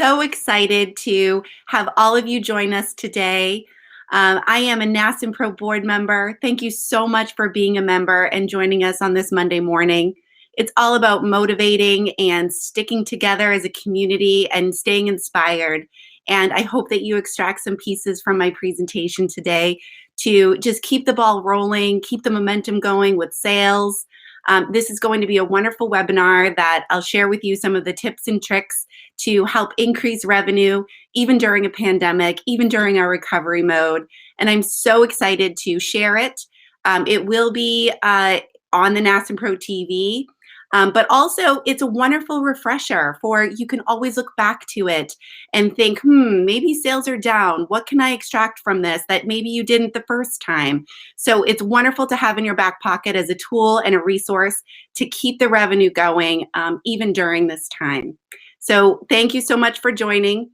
so excited to have all of you join us today. I am a NASNPRO board member. Thank you so much for being a member and joining us on this Monday morning. It's all about motivating and sticking together as a community and staying inspired. And I hope that you extract some pieces from my presentation today to just keep the ball rolling, keep the momentum going with sales. This is going to be a wonderful webinar that I'll share with you some of the tips and tricks to help increase revenue, even during a pandemic, even during our recovery mode. And I'm so excited to share it. It will be on the NASNPROtv. But also, it's a wonderful refresher for you can always look back to it and think, maybe sales are down. What can I extract from this that maybe you didn't the first time? So it's wonderful to have in your back pocket as a tool and a resource to keep the revenue going, even during this time. So thank you so much for joining.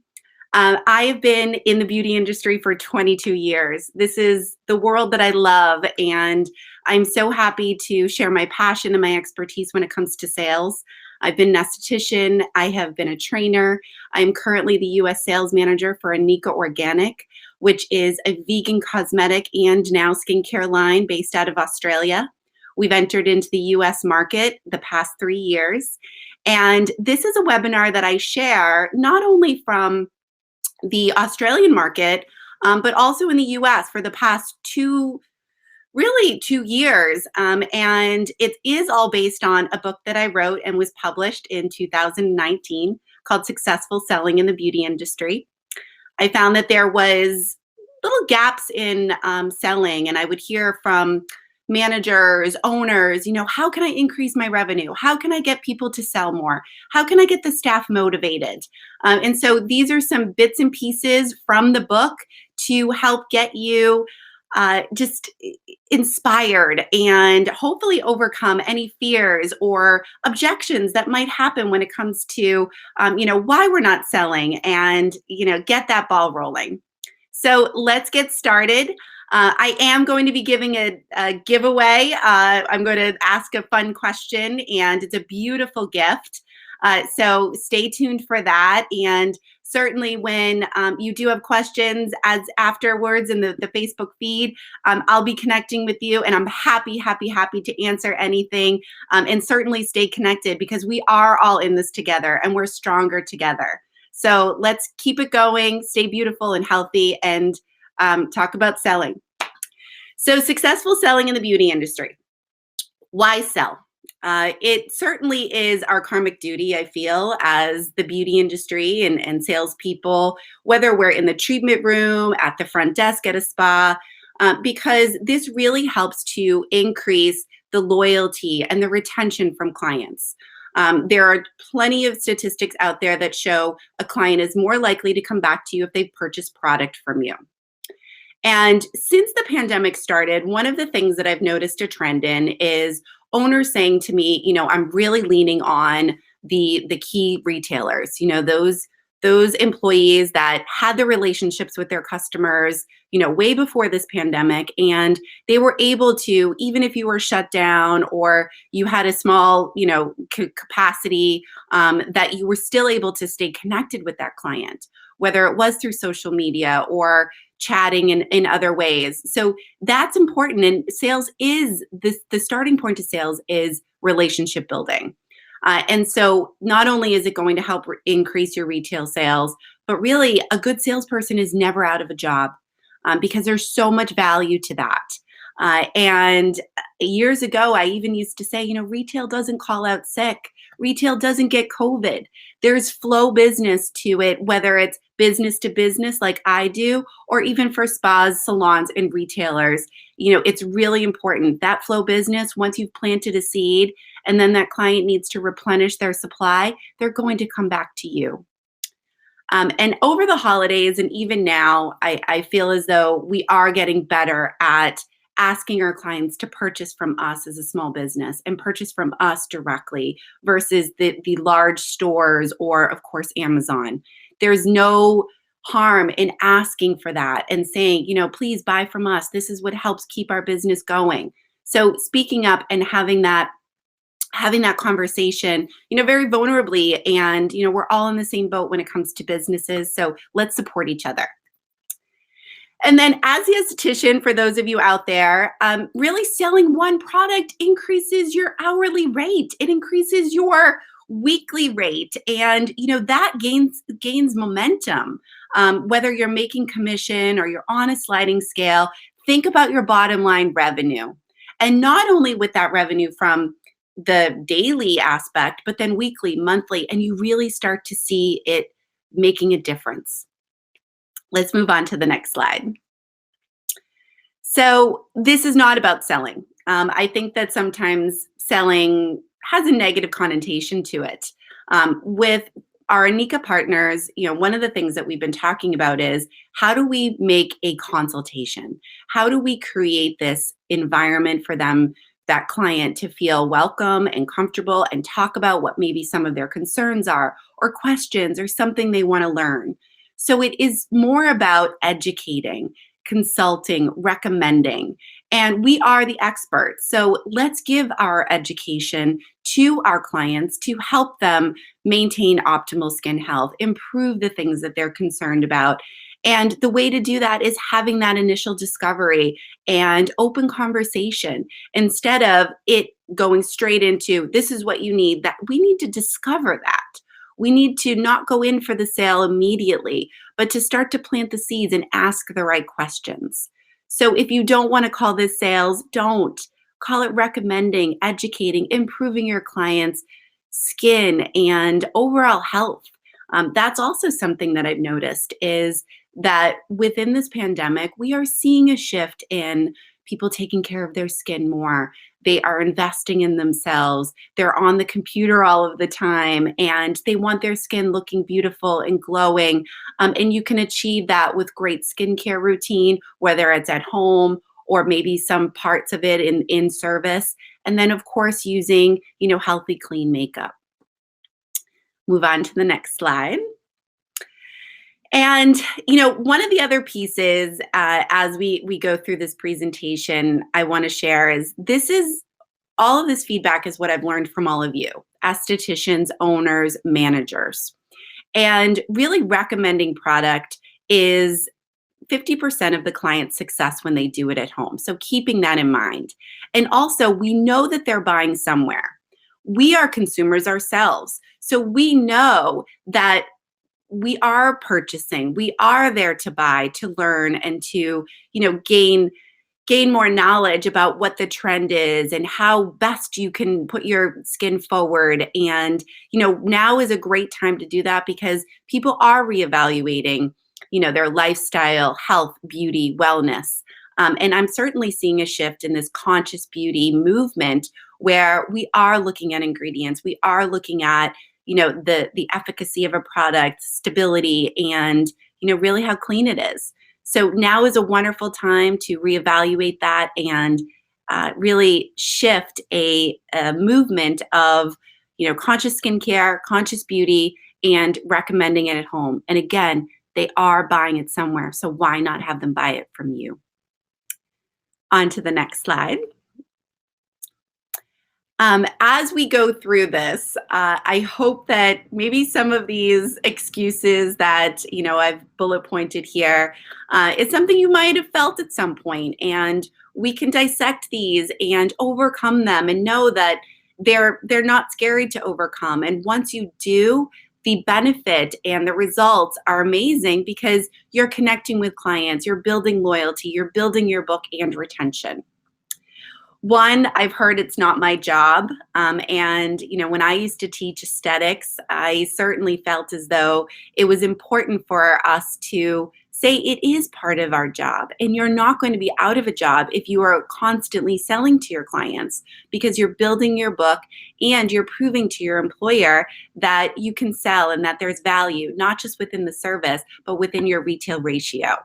I have been in the beauty industry for 22 years. This is the world that I love, and I'm so happy to share my passion and my expertise when it comes to sales. I've been an esthetician. I have been a trainer. I'm currently the U.S. sales manager for Anika Organic, which is a vegan cosmetic and now skincare line based out of Australia. We've entered into the U.S. market the past 3 years. And this is a webinar that I share not only from the Australian market, but also in the US for the past 2 years. And it is all based on a book that I wrote and was published in 2019 called Successful Selling in the Beauty Industry. I found that there was little gaps in selling, and I would hear from managers, owners, how can I increase my revenue? How can I get people to sell more? How can I get the staff motivated? And so these are some bits and pieces from the book to help get you just inspired and hopefully overcome any fears or objections that might happen when it comes to, why we're not selling and, get that ball rolling. So let's get started. I am going to be giving a giveaway. I'm going to ask a fun question, and it's a beautiful gift. So stay tuned for that. And certainly when you do have questions as afterwards in the Facebook feed, I'll be connecting with you, and I'm happy to answer anything. And certainly stay connected, because we are all in this together and we're stronger together. So let's keep it going, stay beautiful and healthy, and talk about selling. So successful selling in the beauty industry. Why sell? It certainly is our karmic duty, I feel, as the beauty industry and salespeople, whether we're in the treatment room, at the front desk at a spa, because this really helps to increase the loyalty and the retention from clients. There are plenty of statistics out there that show a client is more likely to come back to you if they've purchased product from you. And since the pandemic started, one of the things that I've noticed a trend in is owners saying to me, I'm really leaning on the key retailers, those employees that had the relationships with their customers, way before this pandemic, and they were able to, even if you were shut down or you had a small, capacity, that you were still able to stay connected with that client, whether it was through social media or chatting in other ways. So that's important. And sales is the starting point to sales is relationship building. And so not only is it going to help increase your retail sales, but really a good salesperson is never out of a job, because there's so much value to that. And years ago, I even used to say, retail doesn't call out sick. Retail doesn't get COVID. There's flow business to it, whether it's business to business like I do, or even for spas, salons, and retailers. It's really important. That flow business, once you've planted a seed and then that client needs to replenish their supply, they're going to come back to you. And over the holidays and even now, I feel as though we are getting better at asking our clients to purchase from us as a small business and purchase from us directly versus the large stores or, of course, Amazon. There's no harm in asking for that and saying, please buy from us. This is what helps keep our business going. So speaking up and having that having that conversation, very vulnerably. And, we're all in the same boat when it comes to businesses. So let's support each other. And then as the esthetician, for those of you out there, really selling one product increases your hourly rate. It increases your weekly rate. And, that gains momentum. Whether you're making commission or you're on a sliding scale, think about your bottom line revenue. And not only with that revenue from the daily aspect, but then weekly, monthly, and you really start to see it making a difference. Let's move on to the next slide. So this is not about selling. I think that sometimes selling has a negative connotation to it. With our Anika partners, one of the things that we've been talking about is how do we make a consultation? How do we create this environment for them, that client, to feel welcome and comfortable and talk about what maybe some of their concerns are or questions or something they want to learn? So it is more about educating, consulting, recommending, and we are the experts. So let's give our education to our clients to help them maintain optimal skin health, improve the things that they're concerned about. And the way to do that is having that initial discovery and open conversation instead of it going straight into this is what you need. That we need to discover that. We need to not go in for the sale immediately, but to start to plant the seeds and ask the right questions. So if you don't want to call this sales, don't. Call it recommending, educating, improving your clients' skin and overall health. That's also something that I've noticed is that within this pandemic, we are seeing a shift in people taking care of their skin more. They are investing in themselves. They're on the computer all of the time, and they want their skin looking beautiful and glowing. And you can achieve that with great skincare routine, whether it's at home or maybe some parts of it in service. And then, of course, using, healthy, clean makeup. Move on to the next slide. And, one of the other pieces as we go through this presentation, I want to share is all of this feedback is what I've learned from all of you, estheticians, owners, managers. And really recommending product is 50% of the client's success when they do it at home. So keeping that in mind. And also, we know that they're buying somewhere. We are consumers ourselves. So we know that we are purchasing. We are there to buy, to learn, and to, gain more knowledge about what the trend is and how best you can put your skin forward. And, now is a great time to do that because people are reevaluating, their lifestyle, health, beauty, wellness. And I'm certainly seeing a shift in this conscious beauty movement where we are looking at ingredients. We are looking at the efficacy of a product, stability, and, really how clean it is. So now is a wonderful time to reevaluate that and really shift a movement of, conscious skincare, conscious beauty, and recommending it at home. And again, they are buying it somewhere. So why not have them buy it from you? On to the next slide. As we go through this, I hope that maybe some of these excuses that, I've bullet pointed here, it's something you might have felt at some point, and we can dissect these and overcome them and know that they're not scary to overcome. And once you do, the benefit and the results are amazing because you're connecting with clients, you're building loyalty, you're building your book and retention. One, I've heard it's not my job. And, when I used to teach aesthetics, I certainly felt as though it was important for us to say it is part of our job. And you're not going to be out of a job if you are constantly selling to your clients because you're building your book and you're proving to your employer that you can sell and that there's value, not just within the service, but within your retail ratio.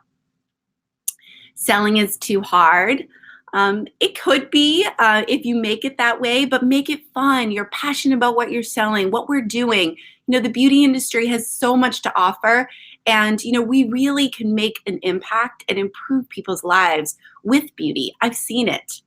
Selling is too hard. It could be if you make it that way, but make it fun. You're passionate about what you're selling, what we're doing. The beauty industry has so much to offer, and we really can make an impact and improve people's lives with beauty. I've seen it.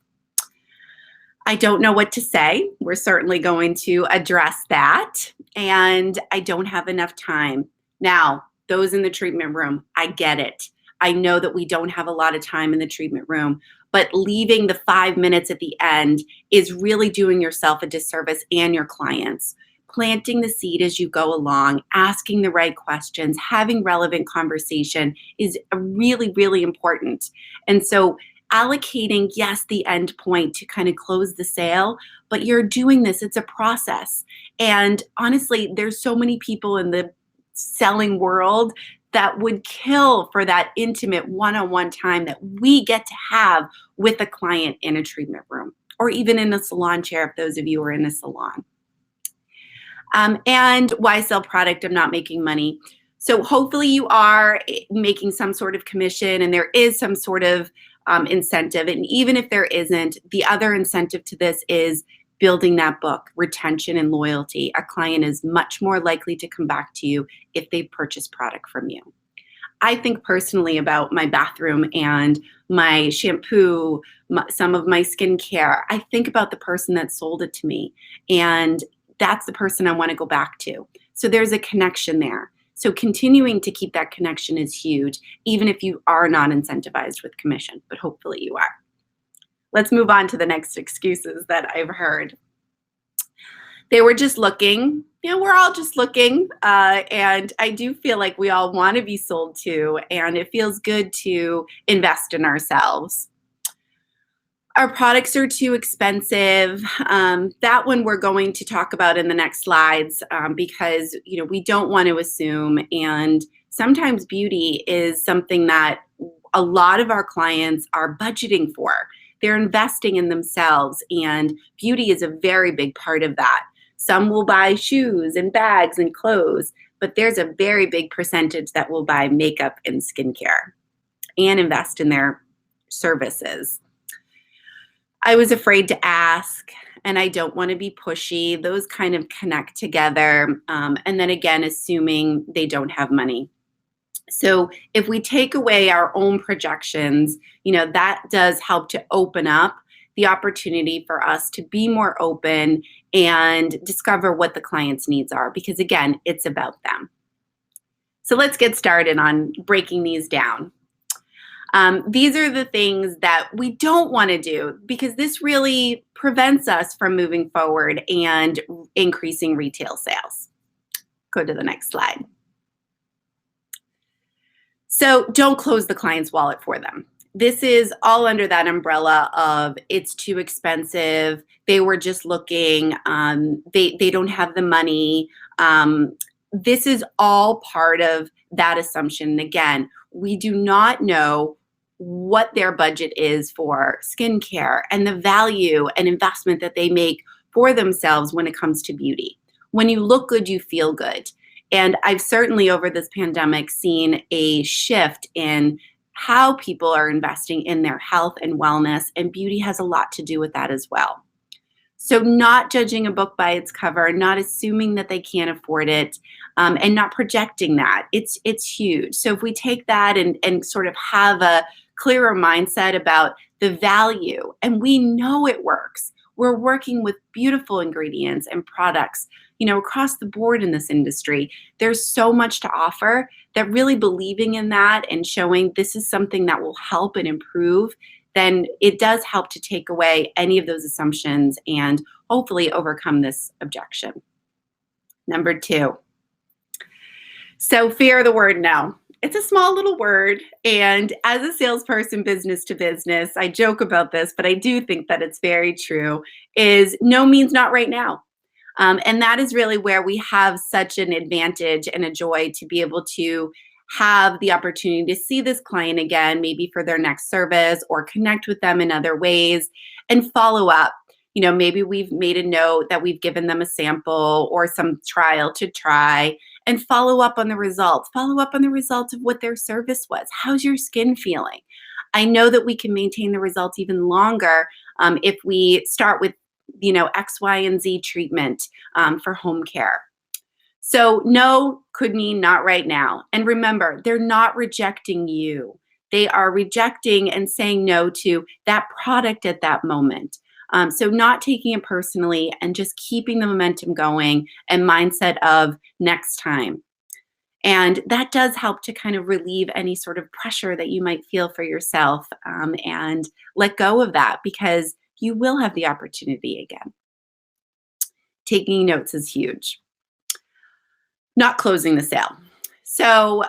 I don't know what to say. We're certainly going to address that. And I don't have enough time. Now, those in the treatment room, I get it. I know that we don't have a lot of time in the treatment room, but leaving the 5 minutes at the end is really doing yourself a disservice and your clients. Planting the seed as you go along, asking the right questions, having relevant conversation is really, really important. And so allocating, yes, the end point to kind of close the sale, but you're doing this, it's a process. And honestly, there's so many people in the selling world that would kill for that intimate one-on-one time that we get to have with a client in a treatment room or even in a salon chair if those of you are in a salon. And why sell product? I'm not making money. So hopefully you are making some sort of commission and there is some sort of incentive. And even if there isn't, the other incentive to this is building that book, retention and loyalty. A client is much more likely to come back to you if they purchase product from you. I think personally about my bathroom and my shampoo, some of my skincare. I think about the person that sold it to me, and that's the person I want to go back to. So there's a connection there. So continuing to keep that connection is huge, even if you are not incentivized with commission, but hopefully you are. Let's move on to the next excuses that I've heard. They were just looking. We're all just looking. And I do feel like we all want to be sold to, and it feels good to invest in ourselves. Our products are too expensive. That one we're going to talk about in the next slides because we don't want to assume. And sometimes beauty is something that a lot of our clients are budgeting for. They're investing in themselves, and beauty is a very big part of that. Some will buy shoes and bags and clothes, but there's a very big percentage that will buy makeup and skincare and invest in their services. I was afraid to ask, and I don't want to be pushy. Those kind of connect together. And then again, assuming they don't have money. So if we take away our own projections, that does help to open up the opportunity for us to be more open and discover what the client's needs are, because again, it's about them. So let's get started on breaking these down. These are the things that we don't want to do because this really prevents us from moving forward and increasing retail sales. Go to the next slide. So don't close the client's wallet for them. This is all under that umbrella of it's too expensive. They were just looking. They don't have the money. This is all part of that assumption. Again, we do not know what their budget is for skincare and the value and investment that they make for themselves when it comes to beauty. When you look good, you feel good. And I've certainly over this pandemic seen a shift in how people are investing in their health and wellness, and beauty has a lot to do with that as well. So not judging a book by its cover, not assuming that they can't afford it, and not projecting that. It's huge. So if we take that and sort of have a clearer mindset about the value, and we know it works. We're working with beautiful ingredients and products, across the board in this industry. There's so much to offer that really believing in that and showing this is something that will help and improve, then it does help to take away any of those assumptions and hopefully overcome this objection. Number 2. So fear the word no. It's a small little word, and as a salesperson, business to business, I joke about this, but I do think that it's very true, is no means not right now. And that is really where we have such an advantage and a joy to be able to have the opportunity to see this client again, maybe for their next service or connect with them in other ways and follow up. Maybe we've made a note that we've given them a sample or some trial to try and follow up on the results. Follow up on the results of what their service was. How's your skin feeling? I know that we can maintain the results even longer if we start with, X, Y, and Z treatment for home care. So no could mean not right now. And remember, they're not rejecting you. They are rejecting and saying no to that product at that moment. So not taking it personally and just keeping the momentum going and mindset of next time. And that does help to kind of relieve any sort of pressure that you might feel for yourself, and let go of that because you will have the opportunity again. Taking notes is huge. Not closing the sale. So,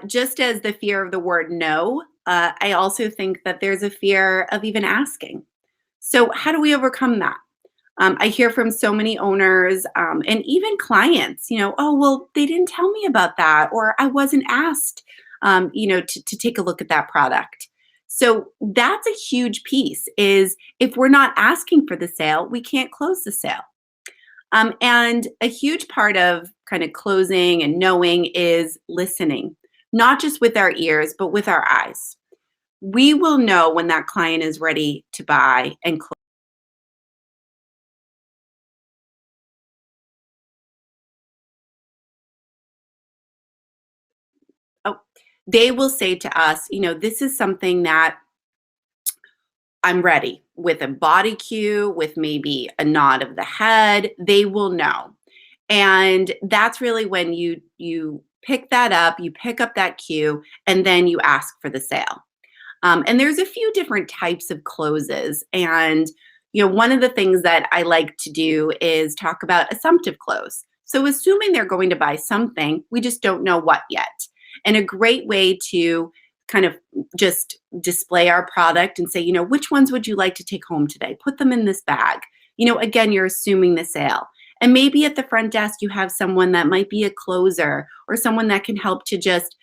just as the fear of the word no, I also think that there's a fear of even asking. So, how do we overcome that? I hear from so many owners, and even clients, oh, well, they didn't tell me about that, or I wasn't asked, to take a look at that product. So that's a huge piece is if we're not asking for the sale, we can't close the sale. And a huge part of kind of closing and knowing is listening, not just with our ears, but with our eyes. We will know when that client is ready to buy and close. Oh, they will say to us, this is something that I'm ready with a body cue, with maybe a nod of the head. They will know. And that's really when you pick that up, you pick up that cue, and then you ask for the sale. And there's a few different types of closes. And one of the things that I like to do is talk about assumptive close. So assuming they're going to buy something, we just don't know what yet. And a great way to kind of just display our product and say, which ones would you like to take home today? Put them in this bag. Again, you're assuming the sale. And maybe at the front desk, you have someone that might be a closer or someone that can help to just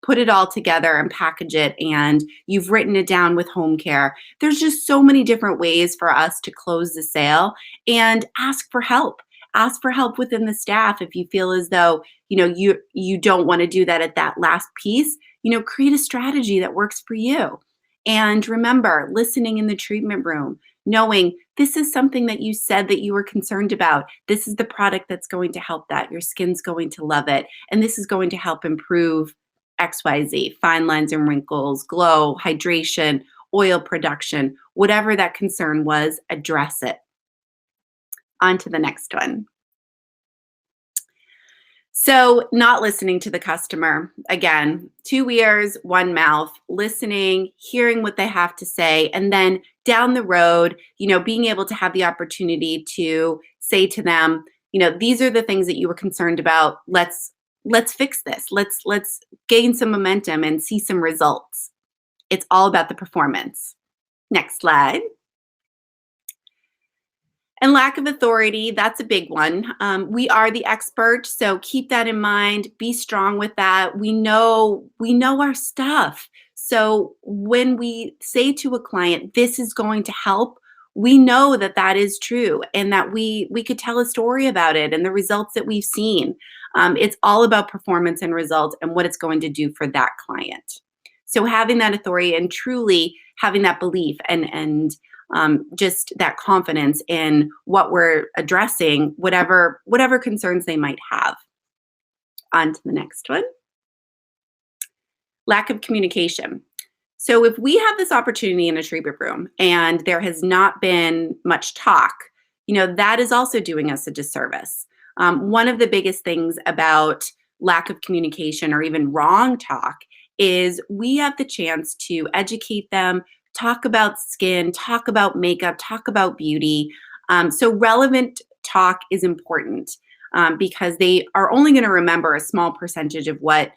put it all together and package it, and you've written it down with home care. There's just so many different ways for us to close the sale and ask for help. Ask for help within the staff if you feel as though, you don't want to do that at that last piece. Create a strategy that works for you. And remember, listening in the treatment room, knowing this is something that you said that you were concerned about. This is the product that's going to help that. Your skin's going to love it. And this is going to help improve XYZ, fine lines and wrinkles, glow, hydration, oil production, whatever that concern was, address it. On to the next one. So, not listening to the customer. Again, 2 ears, 1 mouth, listening, hearing what they have to say, and then down the road, being able to have the opportunity to say to them, these are the things that you were concerned about. Let's fix this. Let's gain some momentum and see some results. It's all about the performance. Next slide. And lack of authority, that's a big one. We are the expert, so keep that in mind. Be strong with that. We know our stuff. So when we say to a client, this is going to help, we know that that is true and that we could tell a story about it and the results that we've seen. It's all about performance and results and what it's going to do for that client. So having that authority and truly having that belief and just that confidence in what we're addressing, whatever concerns they might have. On to the next one. Lack of communication. So if we have this opportunity in a treatment room and there has not been much talk, that is also doing us a disservice. One of the biggest things about lack of communication or even wrong talk is we have the chance to educate them, talk about skin, talk about makeup, talk about beauty. So relevant talk is important because they are only going to remember a small percentage of what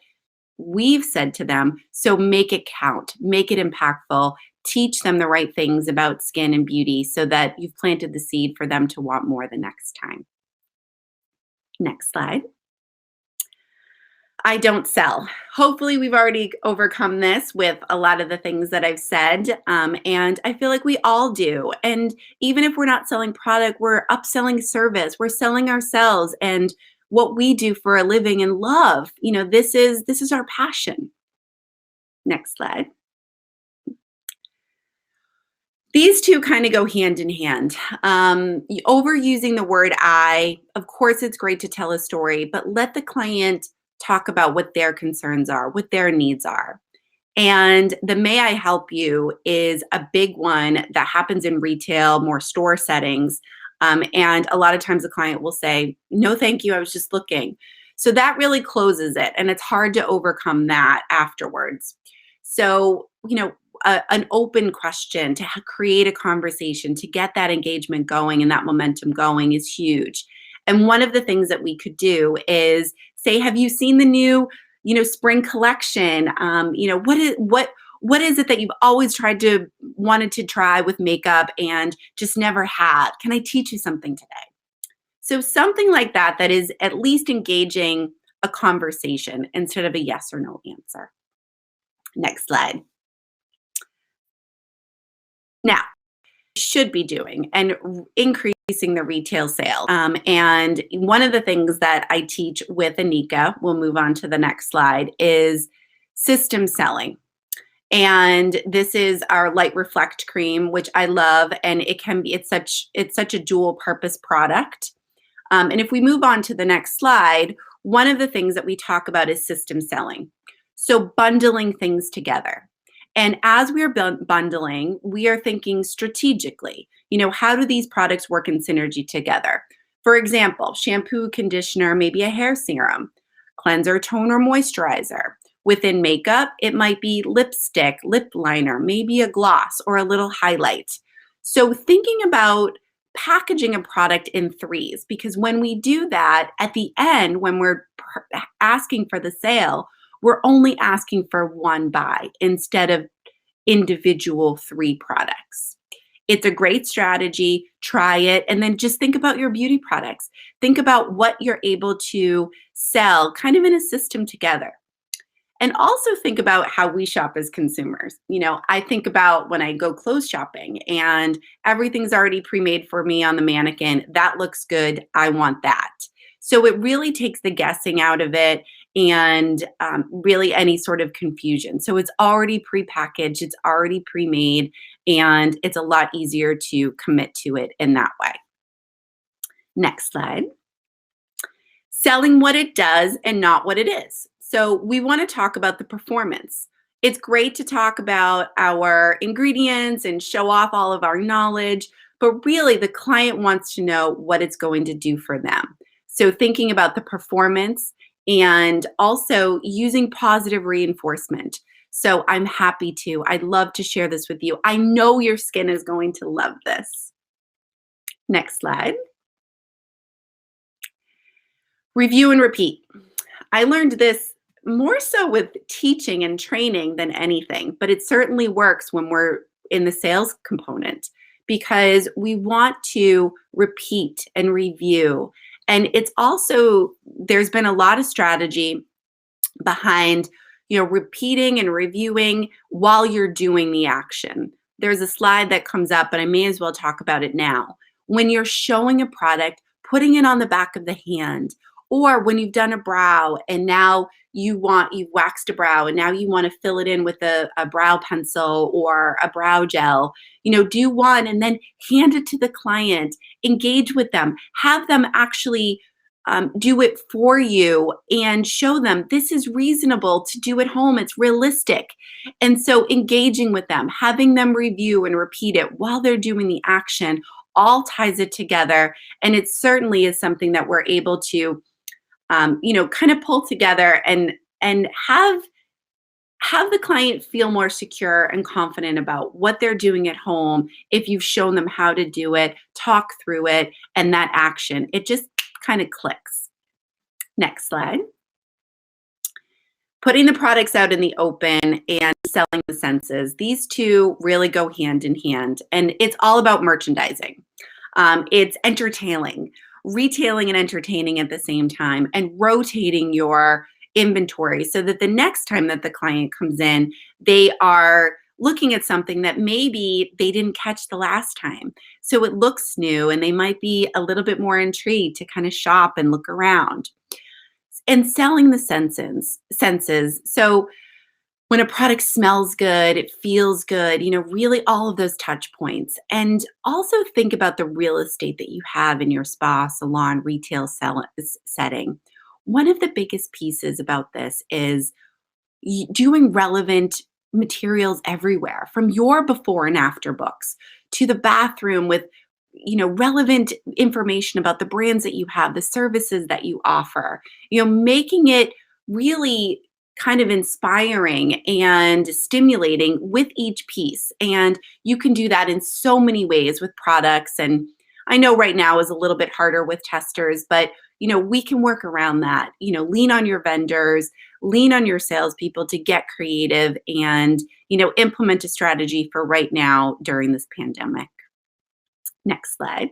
we've said to them. So make it count, make it impactful, teach them the right things about skin and beauty so that you've planted the seed for them to want more the next time. Next slide. I don't sell. Hopefully we've already overcome this with a lot of the things that I've said. And I feel like we all do. And even if we're not selling product, we're upselling service, we're selling ourselves and what we do for a living and love. This is our passion. Next slide. These two kind of go hand in hand. Overusing the word I, of course, it's great to tell a story, but let the client talk about what their concerns are, what their needs are. And the may I help you is a big one that happens in retail, more store settings. And a lot of times the client will say, no, thank you, I was just looking. So that really closes it. And it's hard to overcome that afterwards. So, an open question to create a conversation, to get that engagement going and that momentum going is huge. And one of the things that we could do is say, have you seen the new spring collection? What is it that you've always wanted to try with makeup and just never had? Can I teach you something today? So something like that is at least engaging a conversation instead of a yes or no answer. Next slide. Now, should be doing and increasing the retail sales. And one of the things that I teach with Anika, we'll move on to the next slide, is system selling. And this is our Light Reflect cream, which I love, and it's such a dual purpose product. And if we move on to the next slide, one of the things that we talk about is system selling. So bundling things together. And as we are bundling, we are thinking strategically, how do these products work in synergy together? For example, shampoo, conditioner, maybe a hair serum, cleanser, toner, moisturizer. Within makeup, it might be lipstick, lip liner, maybe a gloss or a little highlight. So thinking about packaging a product in threes, because when we do that, at the end, when we're asking for the sale, we're only asking for one buy instead of individual 3 products. It's a great strategy. Try it. And then just think about your beauty products. Think about what you're able to sell kind of in a system together. And also think about how we shop as consumers. I think about when I go clothes shopping and everything's already pre-made for me on the mannequin. That looks good. I want that. So it really takes the guessing out of it and really any sort of confusion. So it's already prepackaged, it's already pre-made, and it's a lot easier to commit to it in that way. Next slide. Selling what it does and not what it is. So we want to talk about the performance. It's great to talk about our ingredients and show off all of our knowledge, but really the client wants to know what it's going to do for them. So thinking about the performance and also using positive reinforcement. So I'm happy to. I'd love to share this with you. I know your skin is going to love this. Next slide. Review and repeat. I learned this more so with teaching and training than anything, but it certainly works when we're in the sales component because we want to repeat and review. And it's also, there's been a lot of strategy behind, repeating and reviewing while you're doing the action. There's a slide that comes up, but I may as well talk about it now. When you're showing a product, putting it on the back of the hand, or when you've done a brow and now you've waxed a brow and now you want to fill it in with a brow pencil or a brow gel, do one and then hand it to the client, engage with them, have them actually do it for you and show them this is reasonable to do at home. It's realistic. And so engaging with them, having them review and repeat it while they're doing the action all ties it together. And it certainly is something that we're able to kind of pull together and have the client feel more secure and confident about what they're doing at home. If you've shown them how to do it, talk through it, and that action, it just kind of clicks. Next slide. Putting the products out in the open and selling the senses. These two really go hand in hand, and it's all about merchandising. It's entertaining. Retailing and entertaining at the same time and rotating your inventory so that the next time that the client comes in, they are looking at something that maybe they didn't catch the last time. So it looks new and they might be a little bit more intrigued to kind of shop and look around. And selling the senses. So when a product smells good, it feels good, really all of those touch points. And also think about the real estate that you have in your spa, salon, retail setting. One of the biggest pieces about this is doing relevant materials everywhere, from your before and after books to the bathroom with relevant information about the brands that you have, the services that you offer, making it really kind of inspiring and stimulating with each piece. And you can do that in so many ways with products. And I know right now is a little bit harder with testers, but we can work around that. Lean on your vendors, lean on your salespeople to get creative and implement a strategy for right now during this pandemic. Next slide.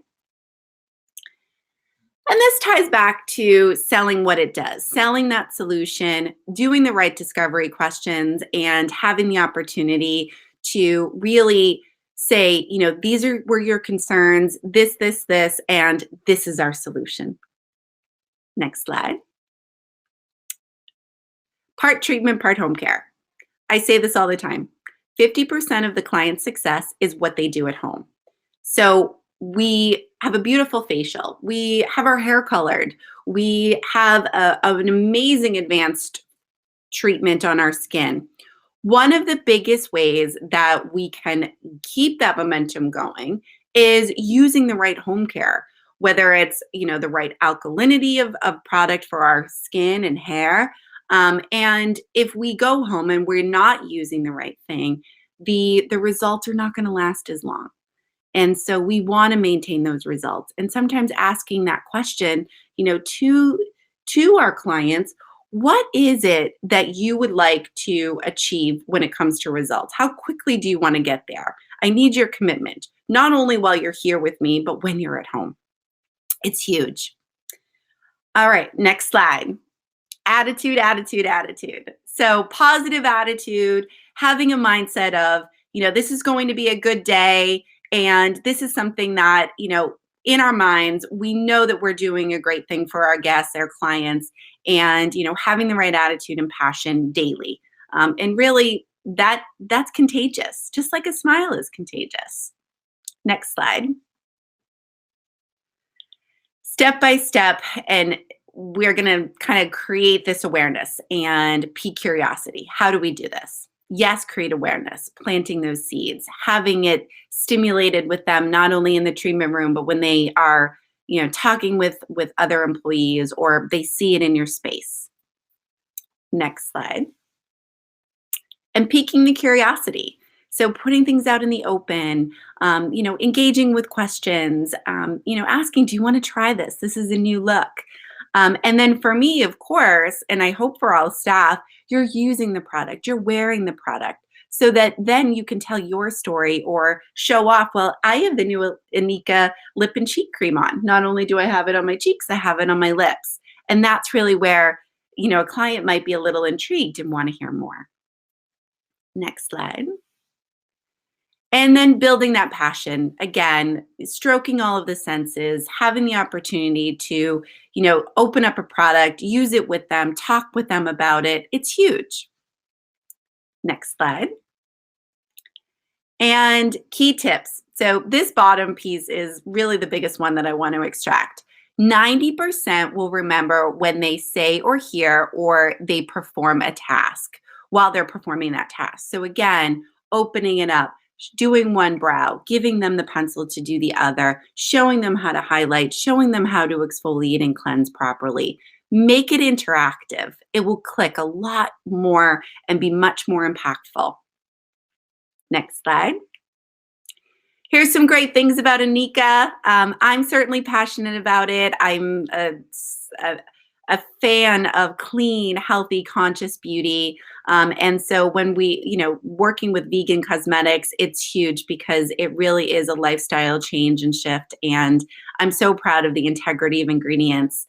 And this ties back to selling what it does, selling that solution, doing the right discovery questions, and having the opportunity to really say, these were your concerns, this, and this is our solution. Next slide. Part treatment, part home care. I say this all the time. 50% of the client's success is what they do at home. So we have a beautiful facial. We have our hair colored. We have an amazing advanced treatment on our skin. One of the biggest ways that we can keep that momentum going is using the right home care, whether it's the right alkalinity of product for our skin and hair. And if we go home and we're not using the right thing, the results are not going to last as long. And so we want to maintain those results. And sometimes asking that question, to our clients, what is it that you would like to achieve when it comes to results? How quickly do you want to get there? I need your commitment, not only while you're here with me, but when you're at home. It's huge. All right, next slide. Attitude. So positive attitude, having a mindset of, this is going to be a good day. And this is something that, in our minds, we know that we're doing a great thing for our guests, our clients, and, having the right attitude and passion daily. And really, that's contagious, just like a smile is contagious. Next slide. Step by step, and we're going to kind of create this awareness and pique curiosity. How do we do this? Yes, create awareness, planting those seeds, having it stimulated with them, not only in the treatment room, but when they are, talking with other employees or they see it in your space. Next slide. And piquing the curiosity. So putting things out in the open, engaging with questions, asking, do you want to try this? This is a new look. And then for me, of course, and I hope for all staff, you're using the product, you're wearing the product so that then you can tell your story or show off, well, I have the new Anika lip and cheek cream on. Not only do I have it on my cheeks, I have it on my lips. And that's really where, a client might be a little intrigued and want to hear more. Next slide. And then building that passion, again, stroking all of the senses, having the opportunity to, open up a product, use it with them, talk with them about it. It's huge. Next slide. And key tips. So this bottom piece is really the biggest one that I want to extract. 90% will remember when they say or hear or they perform a task while they're performing that task. So again, opening it up, doing one brow, giving them the pencil to do the other, showing them how to highlight, showing them how to exfoliate and cleanse properly. Make it interactive. It will click a lot more and be much more impactful. Next slide. Here's some great things about Anika. I'm certainly passionate about it. I'm a fan of clean, healthy, conscious beauty. And so when we, working with vegan cosmetics, it's huge because it really is a lifestyle change and shift. And I'm so proud of the integrity of ingredients.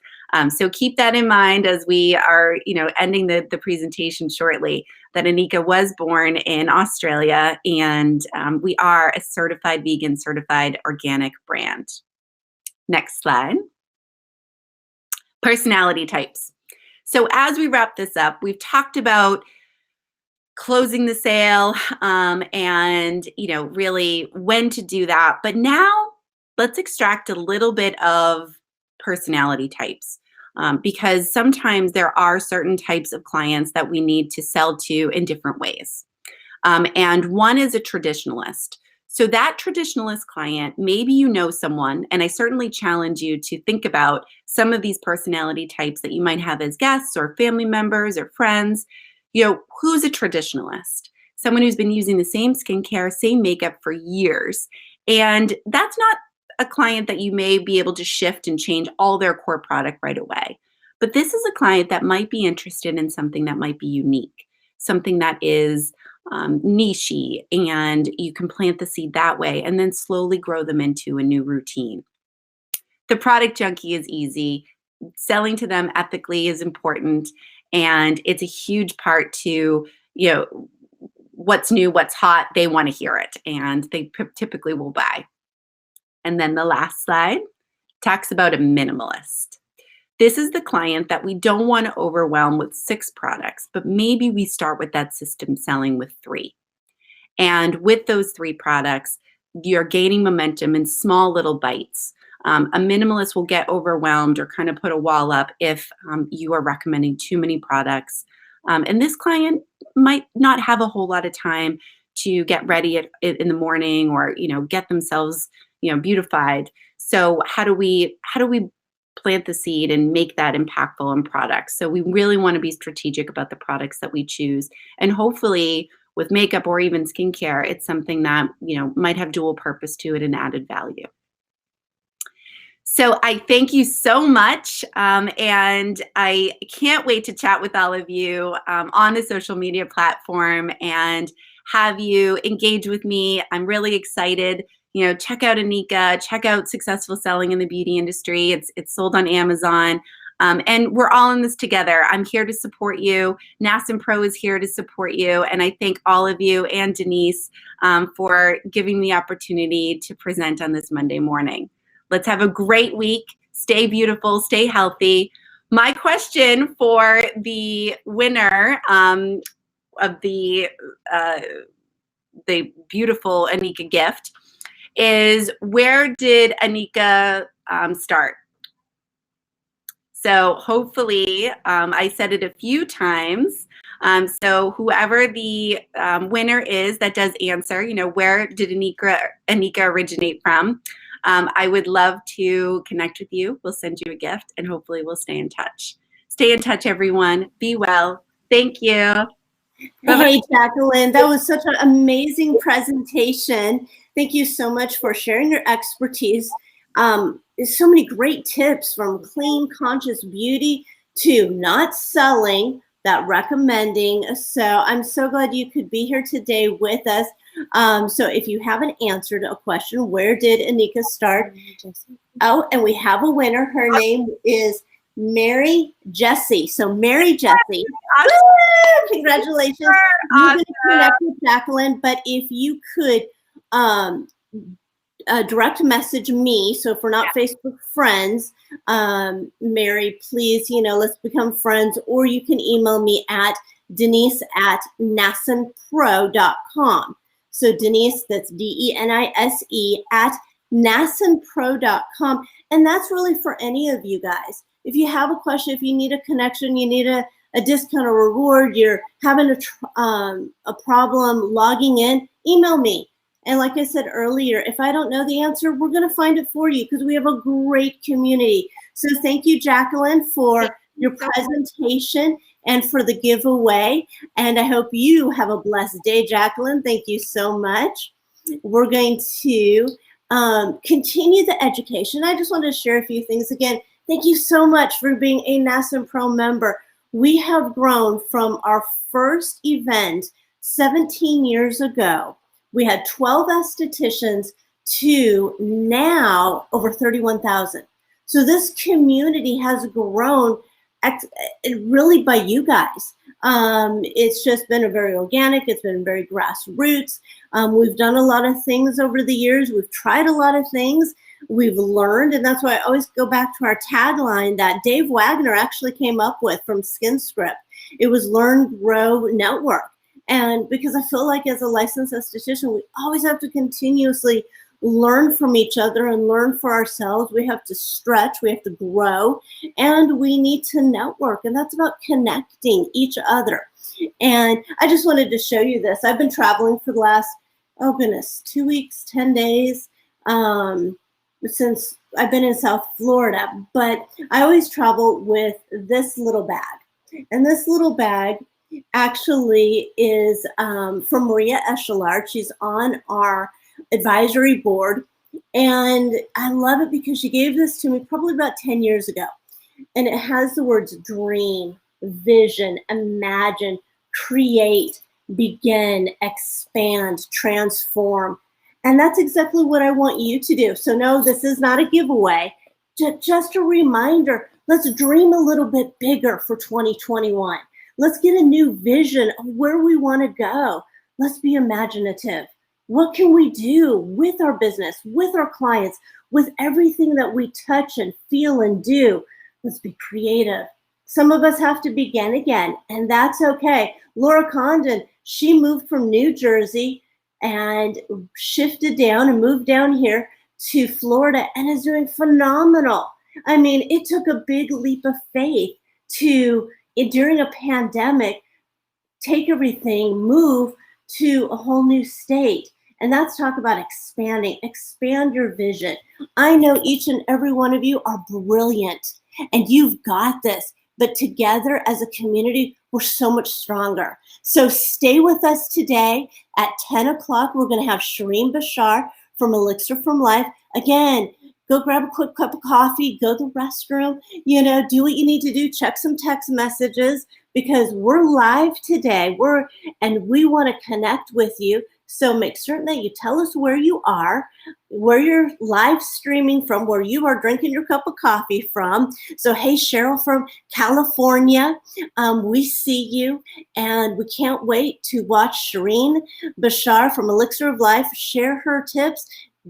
So keep that in mind as we are, ending the presentation shortly, that Anika was born in Australia and we are a certified vegan, certified organic brand. Next slide. Personality types. So as we wrap this up, we've talked about closing the sale and, really when to do that. But now let's extract a little bit of personality types because sometimes there are certain types of clients that we need to sell to in different ways. And one is a traditionalist. So that traditionalist client, maybe you know someone, and I certainly challenge you to think about some of these personality types that you might have as guests or family members or friends. Who's a traditionalist? Someone who's been using the same skincare, same makeup for years. And that's not a client that you may be able to shift and change all their core product right away. But this is a client that might be interested in something that might be unique, something that is niche-y, and you can plant the seed that way and then slowly grow them into a new routine. The product junkie is easy. Selling to them ethically is important, and it's a huge part to, what's new, what's hot. They want to hear it, and they typically will buy. And then the last slide talks about a minimalist. This is the client that we don't want to overwhelm with 6 products, but maybe we start with that system selling with 3. And with those 3 products, you're gaining momentum in small little bites. A minimalist will get overwhelmed or kind of put a wall up if you are recommending too many products. And this client might not have a whole lot of time to get ready in the morning or get themselves beautified. So how do we plant the seed and make that impactful in products? So we really want to be strategic about the products that we choose, and hopefully with makeup or even skincare, it's something that might have dual purpose to it and added value. So I thank you so much, and I can't wait to chat with all of you on the social media platform and have you engage with me. I'm really excited. Check out Anika, check out Successful Selling in the Beauty Industry. It's sold on Amazon. And we're all in this together. I'm here to support you. NASNPRO is here to support you. And I thank all of you and Denise for giving the opportunity to present on this Monday morning. Let's have a great week. Stay beautiful, stay healthy. My question for the winner of the beautiful Anika gift is, where did Anika start? So hopefully, I said it a few times. So whoever the winner is that does answer, where did Anika originate from? I would love to connect with you. We'll send you a gift, and hopefully we'll stay in touch. Stay in touch, everyone. Be well. Thank you. Hey, Jaclyn, that was such an amazing presentation. Thank you so much for sharing your expertise. There's so many great tips, from clean, conscious beauty to not selling, that recommending. So I'm so glad you could be here today with us. So if you haven't answered a question, where did Anika start? Oh, and we have a winner. Her name is Mary Jessie. So Mary Jessie, awesome. Congratulations. Awesome. You can connect with Jaclyn, but if you could direct message me. So if we're not Facebook friends, Mary, please, let's become friends. Or you can email me at denise@nasnpro.com. So Denise, that's DENISE @nasnpro.com. And that's really for any of you guys. If you have a question, if you need a connection, you need a discount or reward, you're having a problem logging in, email me. And like I said earlier, if I don't know the answer, we're going to find it for you, because we have a great community. So thank you, Jaclyn, for your presentation and for the giveaway. And I hope you have a blessed day, Jaclyn. Thank you so much. We're going to continue the education. I just wanted to share a few things. Again, thank you so much for being a NASNPRO member. We have grown from our first event 17 years ago. We had 12 estheticians to now over 31,000. So this community has grown really by you guys. It's just been a very organic, it's been very grassroots. We've done a lot of things over the years. We've tried a lot of things. We've learned, and that's why I always go back to our tagline that Dave Wagner actually came up with from SkinScript. It was Learn, Grow, Network. And because I feel like as a licensed esthetician, we always have to continuously learn from each other and learn for ourselves. We have to stretch, we have to grow, and we need to network. And that's about connecting each other. And I just wanted to show you this. I've been traveling for the last, oh goodness, 2 weeks, 10 days, since I've been in South Florida, but I always travel with this little bag. And this little bag actually is from Maria Echelard. She's on our advisory board. And I love it because she gave this to me probably about 10 years ago. And it has the words dream, vision, imagine, create, begin, expand, transform. And that's exactly what I want you to do. So no, this is not a giveaway. Just a reminder, let's dream a little bit bigger for 2021. Let's get a new vision of where we want to go. Let's be imaginative. What can we do with our business, with our clients, with everything that we touch and feel and do? Let's be creative. Some of us have to begin again, and that's okay. Laura Condon, she moved from New Jersey and shifted down and moved down here to Florida and is doing phenomenal. I mean, it took a big leap of faith to, during a pandemic, take everything, move to a whole new state. And that's talk about expanding, expand your vision. I know each and every one of you are brilliant and you've got this, but together as a community, we're so much stronger. So stay with us today at 10 o'clock. We're gonna have Shireen Bashar from Elixir from Life. Again, go grab a quick cup of coffee, go to the restroom, do what you need to do, check some text messages because we're live today. And we wanna connect with you. So make certain that you tell us where you are, where you're live streaming from, where you are drinking your cup of coffee from. So, hey, Cheryl from California, we see you, and we can't wait to watch Shireen Bashar from Elixir of Life share her tips.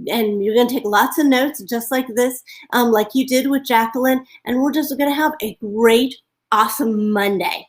And you're going to take lots of notes just like this, like you did with Jaclyn. And we're just going to have a great, awesome Monday.